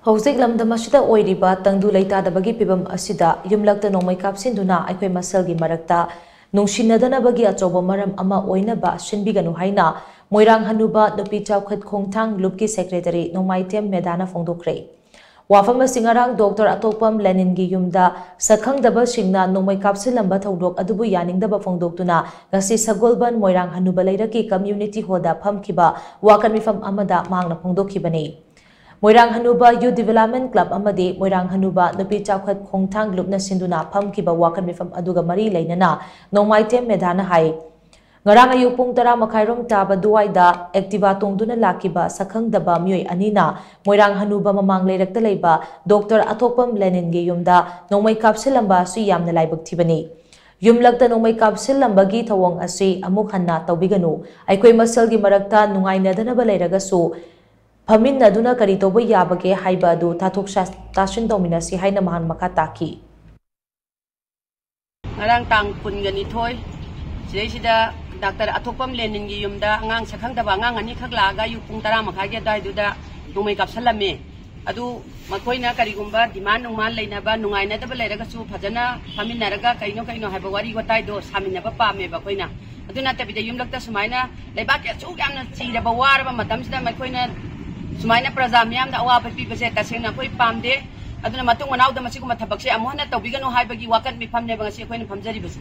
Hौzik lamdam asida oiriba tangdu leitadabagi pibam asida yumlakta nongmai kapsinduna aikhoi masalgi marakta nungsinnadanabagi achoba maram ama oinaba sinbiganu haina Moirang Hanuba nupi chawkhat khongthang lupki secretary Nongmaitem Medana fongdokre wafam singarang Dr. Atopam Lenin gi yumda sakhangdaba singna nongmai kapsilamba thodok adubu yaningdaba fongdoktuna ngasi Sagolban Moirang Hanuba leiraki community hoda phamkiba wakan mifam amada mangna fongdokhibani Moirang Hanuba Youth Development Club amadi Moirang Hanuba nupi chawkhat khongthang lupna sinduna phamkiba wakan mifam aduga mari leinana Nongmaitem Medana hai ngarang ayuk pung 10 makhairom taba duwaida activa tongduna lakiba sakhangdaba mioi anina Moirang Hanuba mamang leirakta leiba Dr. Atopam Lenin gi yumda nongmai kapsilamba su yamna laibak thibani yumlakta nongmai kapsilambagi thawong asi amuk hanna tawbiganu aikoi masalgi marakta nungainadanaba leiragasu Paminaduna kari tobo yabage haiba adu tathok tashin dominasi haina mahan maka taki ngarang tang pungani thoi sida Dr. Atopam Lenin gi yumda angang sakhangdaba angang ani khaglaga yu pung 10 makhage daiduda nongmai kapsalame adu makoina karigumba demand nongman leinaba nungainadaba leiragasu phajana paminaraga kaino haiba wari watai do saminaba pame ba koina aduna tabida yumlakta sumaina leibak ya chu yamna chiraba waraba matamsida makoina sumaina praja miyamda awaba pibase tasengna koi pamde aduna matung manaw da masiguma thabakse amuhana tawbiganu haibagi wakat mi famne bangasi koina famjari basi